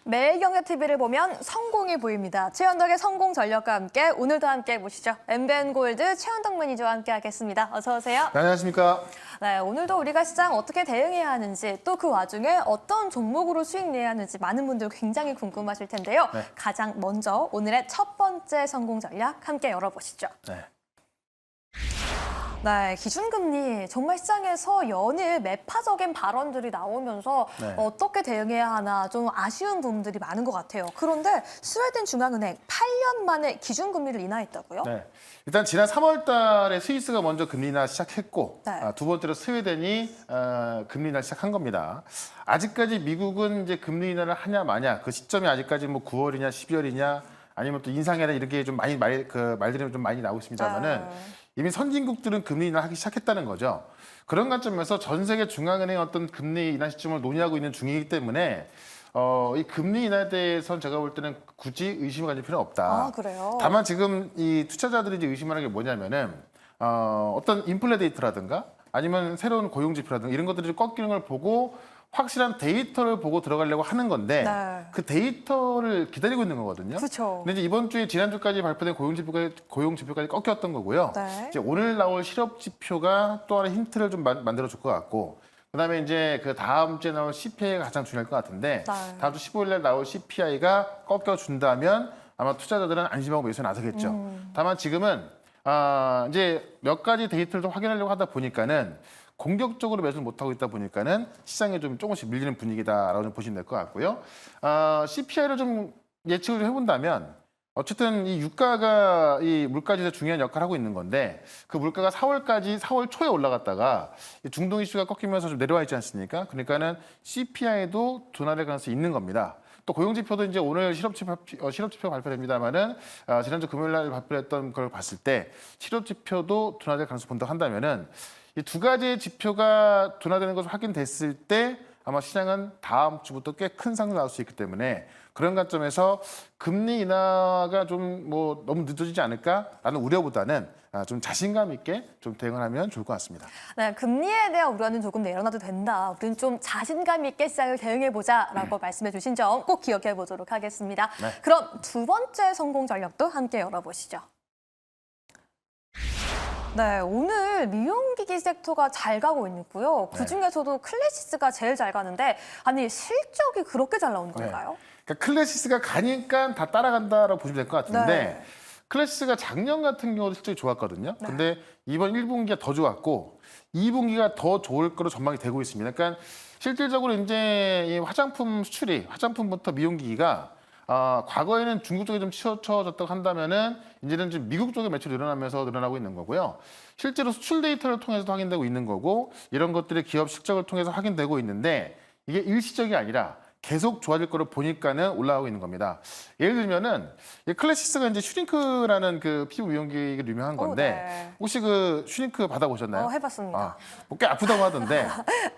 매일 경제TV를 보면 성공이 보입니다. 최현덕의 성공 전략과 함께 오늘도 함께 보시죠. 엠벤골드 최현덕 매니저와 함께 하겠습니다. 어서 오세요. 네, 안녕하십니까. 네, 오늘도 우리가 시장 어떻게 대응해야 하는지 또 그 와중에 어떤 종목으로 수익 내야 하는지 많은 분들 굉장히 궁금하실 텐데요. 네. 가장 먼저 오늘의 첫 번째 성공 전략 함께 열어보시죠. 네. 네, 기준금리 정말 시장에서 연일 매파적인 발언들이 나오면서 네. 어떻게 대응해야 하나 좀 아쉬운 부분들이 많은 것 같아요. 그런데 스웨덴 중앙은행 8년 만에 기준금리를 인하했다고요? 네. 일단 지난 3월 달에 스위스가 먼저 금리 인하 시작했고 네. 두 번째로 스웨덴이 금리 인하 시작한 겁니다. 아직까지 미국은 이제 금리 인하를 하냐 마냐 그 시점이 아직까지 뭐 9월이냐 12월이냐 아니면 또 인상이나 이렇게 좀 많이 말들이 좀 많이 나오고 있습니다만은 이미 선진국들은 금리 인하 하기 시작했다는 거죠. 그런 관점에서 전 세계 중앙은행 어떤 금리 인하 시점을 논의하고 있는 중이기 때문에 이 금리 인하에 대해서는 제가 볼 때는 굳이 의심을 가질 필요는 없다. 아, 그래요? 다만 지금 이 투자자들이 이제 의심하는 게 뭐냐면은 어떤 인플레 데이터라든가 아니면 새로운 고용 지표라든가 이런 것들이 좀 꺾이는 걸 보고 확실한 데이터를 보고 들어가려고 하는 건데 네. 그 데이터를 기다리고 있는 거거든요. 그렇죠. 근데 이제 이번 주에 지난주까지 발표된 고용 지표까지 꺾였던 거고요. 네. 이제 오늘 나올 실업 지표가 또 하나 힌트를 좀 만들어 줄 것 같고 그다음에 이제 그 다음 주에 나올 CPI가 가장 중요할 것 같은데 네. 다음 주 15일 날 나올 CPI가 꺾여 준다면 아마 투자자들은 안심하고 매수에 나서겠죠. 다만 지금은 이제 몇 가지 데이터를 좀 확인하려고 하다 보니까는 공격적으로 매수를 못하고 있다 보니까는 시장에 좀 조금씩 밀리는 분위기다라고 좀 보시면 될 것 같고요. CPI를 좀 예측을 좀 해본다면 어쨌든 이 유가가 이 물가지수에 중요한 역할을 하고 있는 건데 그 물가가 4월 초에 올라갔다가 중동 이슈가 꺾이면서 좀 내려와 있지 않습니까? 그러니까는 CPI도 둔화될 가능성이 있는 겁니다. 또 고용지표도 이제 오늘 실업지표 발표됩니다만은 지난주 금요일 날 발표했던 걸 봤을 때 실업지표도 둔화될 가능성 본다고 한다면은 이 두 가지의 지표가 둔화되는 것으로 확인됐을 때 아마 시장은 다음 주부터 꽤 큰 상승 나올 수 있기 때문에 그런 관점에서 금리 인하가 좀 뭐 너무 늦어지지 않을까라는 우려보다는 좀 자신감 있게 좀 대응을 하면 좋을 것 같습니다. 네, 금리에 대한 우려는 조금 내려놔도 된다. 우리는 좀 자신감 있게 시장을 대응해보자라고 말씀해 주신 점 꼭 기억해 보도록 하겠습니다. 네. 그럼 두 번째 성공 전략도 함께 열어보시죠. 네, 오늘 미용기기 섹터가 잘 가고 있고요. 그중에서도 클래시스가 제일 잘 가는데 아니 실적이 그렇게 잘 나온 건가요? 그러니까 클래시스가 가니까 다 따라간다라고 보시면 될 것 같은데 네. 클래시스가 작년 같은 경우도 실적이 좋았거든요. 근데 이번 1분기가 더 좋았고 2분기가 더 좋을 거로 전망이 되고 있습니다. 그러니까 실질적으로 이제 이 화장품 수출이 화장품부터 미용기기가 과거에는 중국 쪽에 좀 치우쳐졌다고 한다면은 이제는 좀 미국 쪽에 매출이 늘어나면서 늘어나고 있는 거고요. 실제로 수출 데이터를 통해서도 확인되고 있는 거고 이런 것들이 기업 실적을 통해서 확인되고 있는데 이게 일시적이 아니라 계속 좋아질 거로 보니까는 올라가고 있는 겁니다. 예를 들면은 이 클래시스가 이제 슈링크라는 그 피부 미용기가 유명한 건데 네. 혹시 그 슈링크 받아보셨나요? 해봤습니다. 뭐꽤 아프다고 하던데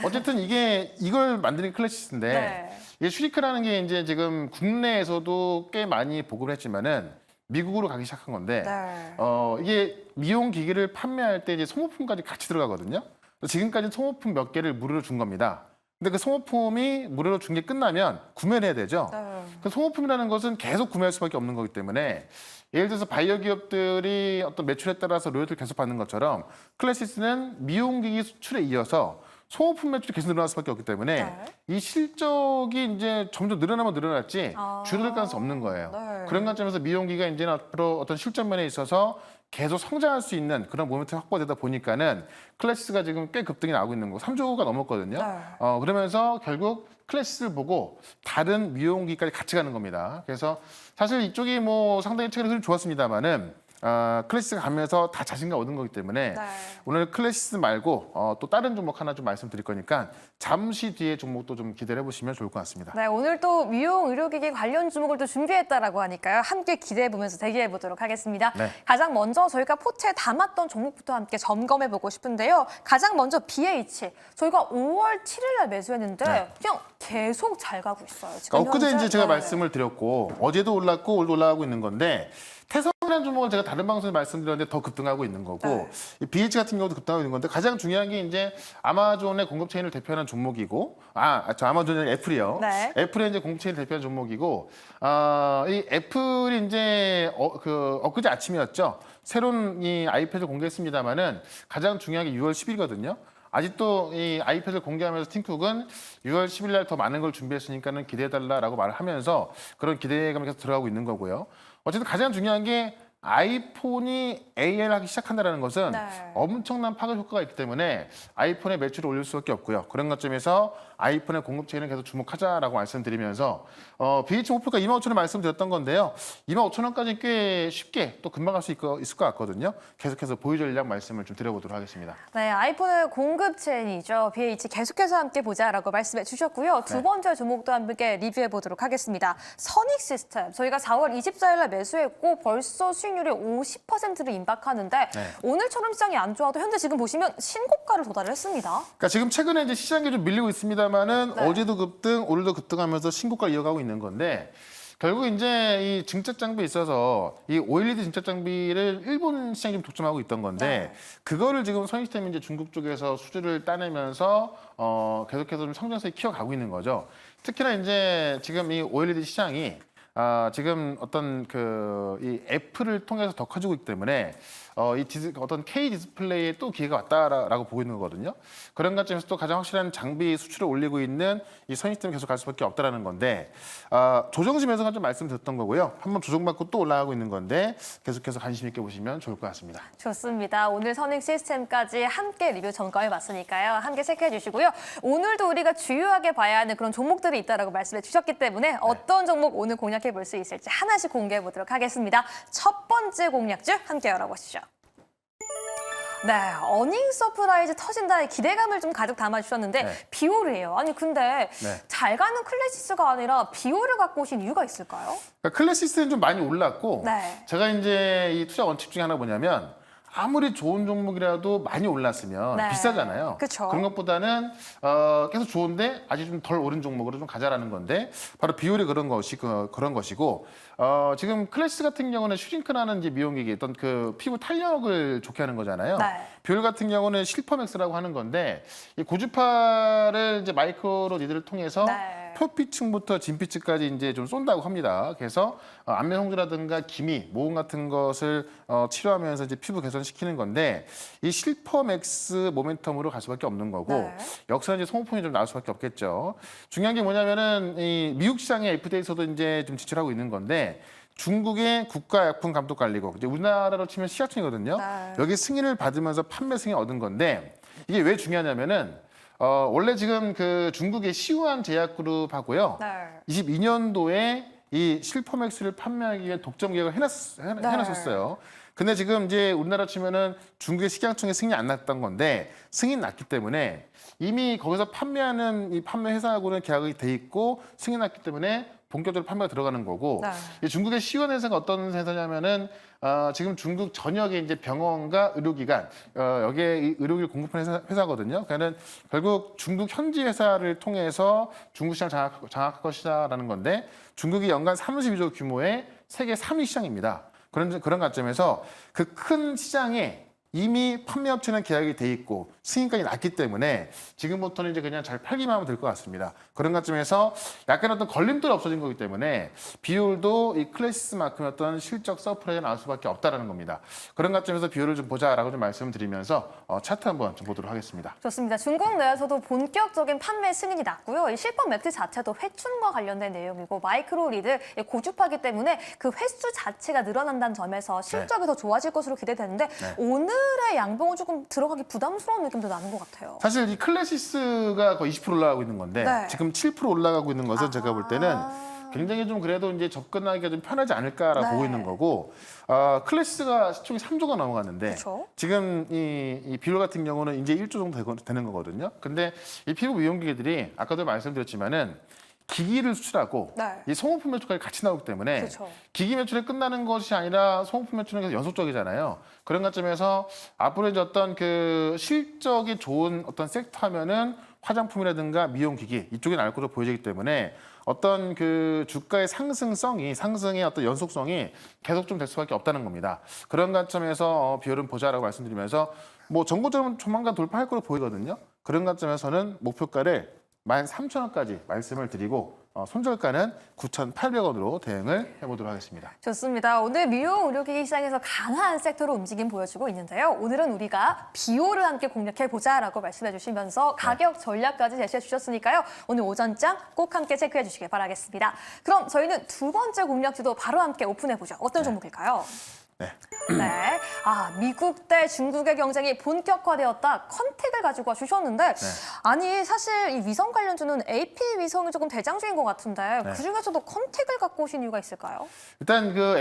어쨌든 이걸 만드는 게 클래시스인데 네. 이 슈링크라는 게 이제 지금 국내에서도 꽤 많이 보급을 했지만은 미국으로 가기 시작한 건데 네. 이게 미용 기기를 판매할 때 이제 소모품까지 같이 들어가거든요. 지금까지 소모품 몇 개를 무료로 준 겁니다. 근데 그 소모품이 무료로 준 게 끝나면 구매를 해야 되죠. 네. 그 소모품이라는 것은 계속 구매할 수밖에 없는 거기 때문에 예를 들어서 바이오 기업들이 어떤 매출에 따라서 로열티를 계속 받는 것처럼 클래시스는 미용기기 수출에 이어서 소모품 매출이 계속 늘어날 수밖에 없기 때문에 네. 이 실적이 이제 점점 늘어나면 늘어났지 줄어들 가능성이 없는 거예요. 네. 그런 관점에서 미용기가 이제는 앞으로 어떤 실적 면에 있어서 계속 성장할 수 있는 그런 모멘텀이 확보되다 보니까는 클래시스가 지금 꽤 급등이 나오고 있는 거고 3조가 넘었거든요. 네. 그러면서 결국 클래시스를 보고 다른 미용기까지 같이 가는 겁니다. 그래서 사실 이쪽이 뭐 상당히 최근에 흐름이 좋았습니다만은 클래시스가 가면서 다 자신감 얻은 거기 때문에 네. 오늘 클래시스 말고 또 다른 종목 하나 좀 말씀드릴 거니까 잠시 뒤에 종목도 좀 기대를 해보시면 좋을 것 같습니다. 네, 오늘 또 미용 의료기기 관련 종목을 또 준비했다라고 하니까요. 함께 기대해보면서 대기해보도록 하겠습니다. 네. 가장 먼저 저희가 포트에 담았던 종목부터 함께 점검해보고 싶은데요. 가장 먼저 BH. 저희가 5월 7일 날 매수했는데 네. 그냥 계속 잘 가고 있어요. 지금 엊그제 현재. 이제 제가 네. 말씀을 드렸고 어제도 올랐고 오늘도 올라가고 있는 건데 태성 최근한 종목을 제가 다른 방송에 말씀드렸는데 더 급등하고 있는 거고 이 BH 같은 경우도 급등하고 있는 건데 가장 중요한 게 이제 아마존의 공급 체인을 대표하는 종목이고 저 아마존은 애플이요. 네. 애플의 이제 공급 체인을 대표하는 종목이고 이 애플이 이제 엊그제 아침이었죠. 새로운 이 아이패드를 공개했습니다만은 가장 중요한 게 6월 10일이거든요. 아직도 이 아이패드를 공개하면서 팀쿡은 6월 10일 날 더 많은 걸 준비했으니까는 기대해달라라고 말을 하면서 그런 기대감이 계속 들어가고 있는 거고요. 어쨌든 가장 중요한 게 아이폰이 AR 하기 시작한다는 것은 엄청난 파급 효과가 있기 때문에 아이폰의 매출을 올릴 수밖에 없고요. 그런 관점에서 아이폰의 공급 체인을 계속 주목하자라고 말씀드리면서 BH 목표가 25,000원 말씀드렸던 건데요. 25,000원까지 꽤 쉽게 또 금방 갈 수 있을 것 같거든요. 계속해서 보유 전략 말씀을 좀 드려보도록 하겠습니다. 네, 아이폰의 공급 체인이죠. BH 계속해서 함께 보자라고 말씀해 주셨고요. 두 번째 종목도 함께 리뷰해 보도록 하겠습니다. 선익 시스템. 저희가 4월 24일 날 매수했고 벌써 수익률이 50%를 임박하는데 오늘처럼 시장이 안 좋아도 현재 지금 보시면 신고가를 도달을 했습니다. 그러니까 지금 최근에 이제 시장이 좀 밀리고 있습니다만은 어제도 급등, 오늘도 급등하면서 신고가를 이어가고 있는 건데 결국 이제 이 증적 장비에 있어서 이 OLED 증적 장비를 일본 시장이 좀 독점하고 있던 건데 그거를 지금 선익시스템이 이제 중국 쪽에서 수주를 따내면서 계속해서 좀 성장세에 키워가고 있는 거죠. 특히나 이제 지금 이 OLED 시장이 지금 어떤 이 애플을 통해서 더 커지고 있기 때문에 어떤 K 디스플레이에 또 기회가 왔다라고 보고 있는 거거든요. 그런 관점에서 또 가장 확실한 장비 수출을 올리고 있는 이 선익시스템이 계속 갈 수밖에 없다라는 건데 조정심에서 좀 말씀드렸던 거고요. 한번 조정받고 또 올라가고 있는 건데 계속해서 관심 있게 보시면 좋을 것 같습니다. 좋습니다. 오늘 선익 시스템까지 함께 리뷰 점검해 봤으니까요. 함께 체크해 주시고요. 오늘도 우리가 주요하게 봐야 하는 그런 종목들이 있다라고 말씀해 주셨기 때문에 어떤 종목 오늘 공략해 볼 수 있을지 하나씩 공개해 보도록 하겠습니다. 첫 번째 공략주 함께 열어보시죠. 네, 어닝 서프라이즈 터진다의 기대감을 좀 가득 담아주셨는데 비오르예요. 아니 근데 잘 가는 클래시스가 아니라 비오르 갖고 오신 이유가 있을까요? 그러니까 클래시스는 좀 많이 올랐고 제가 이제 이 투자 원칙 중에 하나 뭐냐면 아무리 좋은 종목이라도 많이 올랐으면 비싸잖아요. 그쵸. 그런 것보다는 계속 좋은데 아직 좀 덜 오른 종목으로 좀 가자라는 건데 바로 비율이 그런 것이고 지금 클래스 같은 경우는 슈링크라는 이제 미용기기 어떤 피부 탄력을 좋게 하는 거잖아요. 비율 같은 경우는 실퍼맥스라고 하는 건데 이 고주파를 이제 마이크로 니들을 통해서 표피층부터 진피층까지 이제 좀 쏜다고 합니다. 그래서 안면 홍조라든가 기미, 모공 같은 것을 치료하면서 이제 피부 개선시키는 건데 이 실퍼맥스 모멘텀으로 갈 수밖에 없는 거고 역사는 이제 소모품이 좀 나올 수밖에 없겠죠. 중요한 게 뭐냐면은 이 미국 시장의 FDA에서도 이제 좀 지출하고 있는 건데 중국의 국가약품감독관리국, 이제 우리나라로 치면 시약청이거든요. 여기 승인을 받으면서 판매 승인 얻은 건데 이게 왜 중요하냐면은 원래 지금 중국의 시우안 제약그룹하고요. 22년도에 이 실퍼맥스를 판매하기 위해 독점 계약을 해놨었어요. 근데 지금 이제 우리나라 치면은 중국의 식약청에 승인이 안 났던 건데 승인 났기 때문에 이미 거기서 판매하는 이 판매 회사하고는 계약이 돼 있고 승인 났기 때문에 본격적으로 판매가 들어가는 거고 이 중국의 시원 회사가 어떤 회사냐면은 지금 중국 전역에 이제 병원과 의료기관 여기에 이 의료기를 공급하는 회사거든요. 그러니까는 결국 중국 현지 회사를 통해서 중국 시장 장악할 것이다라는 건데 중국이 연간 32조 규모의 세계 3위 시장입니다. 그런 관점에서 그 큰 시장에 이미 판매업체는 계약이 돼 있고 승인까지 났기 때문에 지금부터는 이제 그냥 잘 팔기만 하면 될 것 같습니다. 그런 관점에서 약간 어떤 걸림돌이 없어진 거기 때문에 비율도 이 클래시스만큼의 어떤 실적 서프라이즈가 나올 수밖에 없다는 겁니다. 그런 관점에서 비율을 좀 보자라고 좀 말씀을 드리면서 차트 한번 좀 보도록 하겠습니다. 좋습니다. 중국 내에서도 본격적인 판매 승인이 났고요. 이 실버 맥스 자체도 회춘과 관련된 내용이고 마이크로 리드 고주파기 때문에 그 횟수 자체가 늘어난다는 점에서 실적이 더 좋아질 것으로 기대되는데 오늘의 양봉은 조금 들어가기 부담스러운 느낌도 나는 것 같아요. 사실 이 클래시스가 거의 20% 올라가고 있는 건데 지금 7% 올라가고 있는 것은 제가 볼 때는 굉장히 좀 그래도 이제 접근하기가 좀 편하지 않을까라고 보고 있는 거고 클래시스가 시총이 3조가 넘어갔는데 지금 이 비율 같은 경우는 이제 1조 정도 되는 거거든요. 근데 이 피부 미용기기들이 아까도 말씀드렸지만은 기기를 수출하고 이 소모품 매출까지 같이 나오기 때문에 기기 매출이 끝나는 것이 아니라 소모품 매출은 계속 연속적이잖아요. 그런 관점에서 앞으로 이제 어떤 실적이 좋은 어떤 섹터 하면은 화장품이라든가 미용기기 이쪽이 나올 것으로 보여지기 때문에 어떤 그 주가의 상승의 어떤 연속성이 계속 좀 될 수밖에 없다는 겁니다. 그런 관점에서 비율은 보자라고 말씀드리면서 뭐 정고점은 조만간 돌파할 거로 보이거든요. 그런 관점에서는 목표가를 13,000원까지 말씀을 드리고 손절가는 9,800원으로 대응을 해보도록 하겠습니다. 좋습니다. 오늘 미용 의료기기 시장에서 강한 섹터로 움직임 보여주고 있는데요. 오늘은 우리가 비오를 함께 공략해보자라고 말씀해 주시면서 가격 전략까지 제시해 주셨으니까요. 오늘 오전장 꼭 함께 체크해 주시길 바라겠습니다. 그럼 저희는 두 번째 공략지도 바로 함께 오픈해보죠. 어떤 종목일까요? 네. 미국 대 중국의 경쟁이 본격화되었다. 컨택을 가지고 주셨는데 아니 사실 이 위성 관련주는 AP 위성이 조금 대장주인 것 같은데 그 중에서도 컨택을 갖고 오신 이유가 있을까요? 일단 그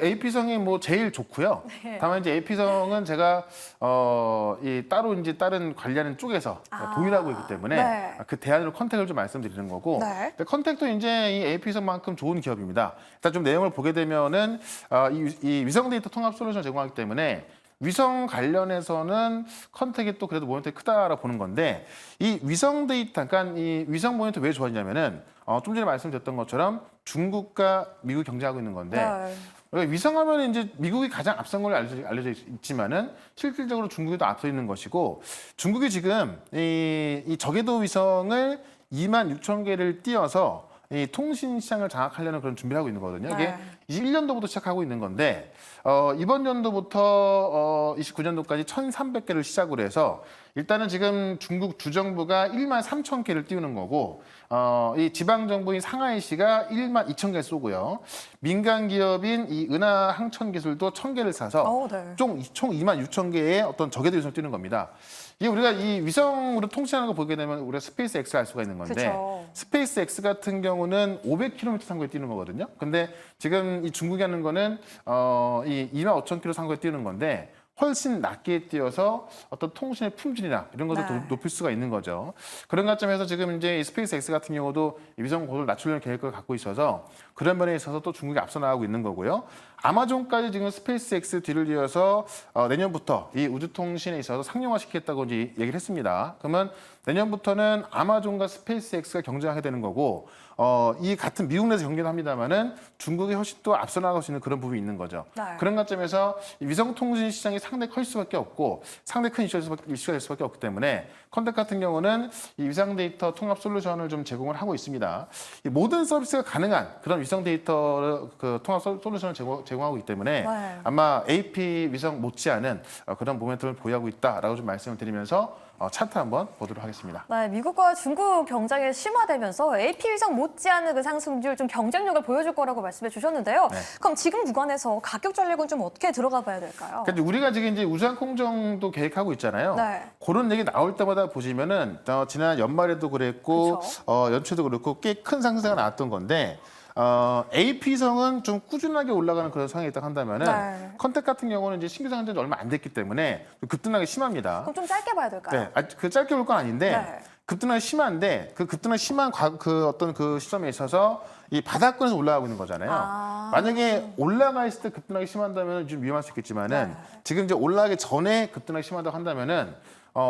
AP성이 뭐 제일 좋고요. 다만 이제 AP성은 제가 이 따로 이제 다른 관리하는 쪽에서 동일하고 있기 때문에 그 대안으로 컨택을 좀 말씀드리는 거고. 근데 컨택도 이제 이 AP성만큼 좋은 기업입니다. 일단 좀 내용을 보게 되면은 이 위성 데이터 통합 솔루션 제공하기 때문에 위성 관련해서는 컨택이 또 그래도 모니터가 크다라고 보는 건데 이 위성 데이터, 그러니까 이 위성 모니터 왜 좋았냐면은 좀 전에 말씀드렸던 것처럼 중국과 미국이 경쟁하고 있는 건데 위성하면 이제 미국이 가장 앞선 걸로 알려져 있지만은 실질적으로 중국이 더 앞서 있는 것이고 중국이 지금 이 저궤도 위성을 26,000개를 띄워서 이 통신 시장을 장악하려는 그런 준비를 하고 있는 거거든요. 이게 21년도부터 시작하고 있는 건데 이번 연도부터 29년도까지 1,300개를 시작으로 해서 일단은 지금 중국 주정부가 13,000개를 띄우는 거고 이 지방 정부인 상하이시가 12,000개 쏘고요. 민간 기업인 이 은하항천기술도 1,000개를 사서 총 26,000개의 어떤 저궤도 위성을 띄우는 겁니다. 이게 우리가 이 위성으로 통신하는 거 보게 되면 우리가 스페이스 X를 알 수가 있는 건데 스페이스 X 같은 경우는 500km 상고에 뛰는 거거든요. 근데 지금 이 중국이 하는 거는 이 25,000km 상고에 뛰는 건데 훨씬 낮게 뛰어서 어떤 통신의 품질이나 이런 것도 높일 수가 있는 거죠. 그런 관점에서 지금 이제 이 스페이스 X 같은 경우도 위성 고도를 낮추려는 계획을 갖고 있어서 그런 면에 있어서 또 중국이 앞서 나가고 있는 거고요. 아마존까지 지금 스페이스 X 뒤를 이어서 내년부터 이 우주통신에 있어서 상용화시키겠다고 이제 얘기를 했습니다. 그러면 내년부터는 아마존과 스페이스 X가 경쟁하게 되는 거고 이 같은 미국 내에서 경쟁을 합니다만은 중국이 훨씬 또 앞서 나갈 수 있는 그런 부분이 있는 거죠. 그런 관점에서 위성통신 시장이 상당히 커질 수밖에 없고 상당히 큰 이슈가 될 수밖에 없기 때문에 컨택 같은 경우는 이 위성 데이터 통합 솔루션을 좀 제공을 하고 있습니다. 이 모든 서비스가 가능한 그런 위성 데이터 그 통합 솔루션을 제공하고 있기 때문에 아마 AP 위성 못지않은 그런 모멘텀을 보유하고 있다라고 좀 말씀을 드리면서 차트 한번 보도록 하겠습니다. 네, 미국과 중국 경쟁이 심화되면서 AP 위성 못지않은 그 상승률 좀 경쟁력을 보여줄 거라고 말씀해 주셨는데요. 그럼 지금 구간에서 가격 전략은 좀 어떻게 들어가 봐야 될까요? 그러니까 우리가 지금 이제 우주항공정도 계획하고 있잖아요. 그런 얘기 나올 때마다 보시면은 지난 연말에도 그랬고 연초에도 그렇고 꽤 큰 상승세가 나왔던 건데 AP성은 좀 꾸준하게 올라가는 그런 상황이 있다고 한다면은 컨택 같은 경우는 이제 신규 상장된 지 얼마 안 됐기 때문에 급등하기 심합니다. 그럼 좀 짧게 봐야 될까요? 그 짧게 볼 건 아닌데 급등하기 심한데 그 급등하기 심한 그 어떤 그 시점에 있어서 이 바닥권에서 올라가고 있는 거잖아요. 만약에 올라가 있을 때 급등하기 심한다면 좀 위험할 수 있겠지만은 지금 이제 올라가기 전에 급등하기 심하다고 한다면은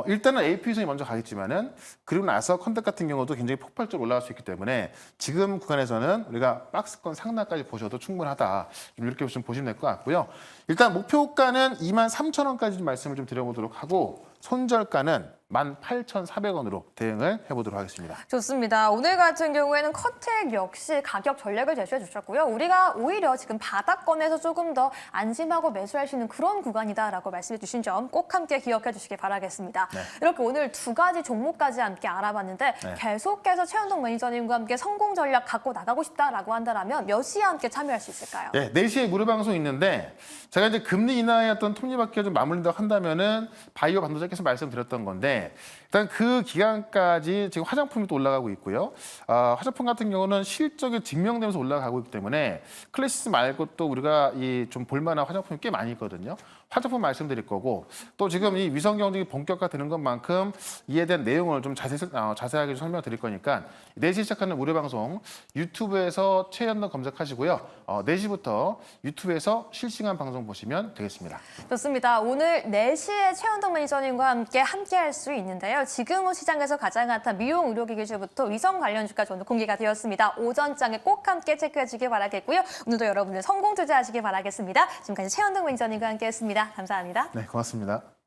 일단은 AP성이 먼저 가겠지만은 그리고 나서 컨택 같은 경우도 굉장히 폭발적으로 올라갈 수 있기 때문에 지금 구간에서는 우리가 박스권 상단까지 보셔도 충분하다. 좀 이렇게 좀 보시면 될 것 같고요. 일단 목표가는 23,000원까지 좀 말씀을 좀 드려보도록 하고 손절가는 18,400원으로 대응을 해보도록 하겠습니다. 좋습니다. 오늘 같은 경우에는 컨택 역시 가격 전략을 제시해 주셨고요. 우리가 오히려 지금 바닥권에서 조금 더 안심하고 매수할 수 있는 그런 구간이다라고 말씀해 주신 점 꼭 함께 기억해 주시기 바라겠습니다. 이렇게 오늘 두 가지 종목까지 함께 알아봤는데 계속해서 최현동 매니저님과 함께 성공 전략 갖고 나가고 싶다라고 한다면 몇 시에 함께 참여할 수 있을까요? 4시에 무료 방송 있는데 제가 이제 금리 인하의 어떤 톱니바퀴가 좀 마무리된다고 한다면은 바이오 반도체께서 말씀드렸던 건데 일단 그 기간까지 지금 화장품이 또 올라가고 있고요. 화장품 같은 경우는 실적이 증명되면서 올라가고 있기 때문에 클래시스 말고 또 우리가 이 좀 볼만한 화장품이 꽤 많이 있거든요. 화장품 말씀드릴 거고 또 지금 이 위성 경쟁이 본격화되는 것만큼 이에 대한 내용을 좀 자세하게 설명드릴 거니까 4시 시작하는 무료 방송 유튜브에서 최연덕 검색하시고요. 4시부터 유튜브에서 실시간 방송 보시면 되겠습니다. 좋습니다. 오늘 4시에 최원동 매니저님과 함께 할 수 있는데요. 지금은 시장에서 가장 핫한 미용 의료기기주부터 위성 관련 주가지 오늘 공개가 되었습니다. 오전장에 꼭 함께 체크해 주길 바라겠고요. 오늘도 여러분들 성공 투자하시길 바라겠습니다. 지금까지 최원동 매니저님과 함께했습니다. 감사합니다. 네, 고맙습니다.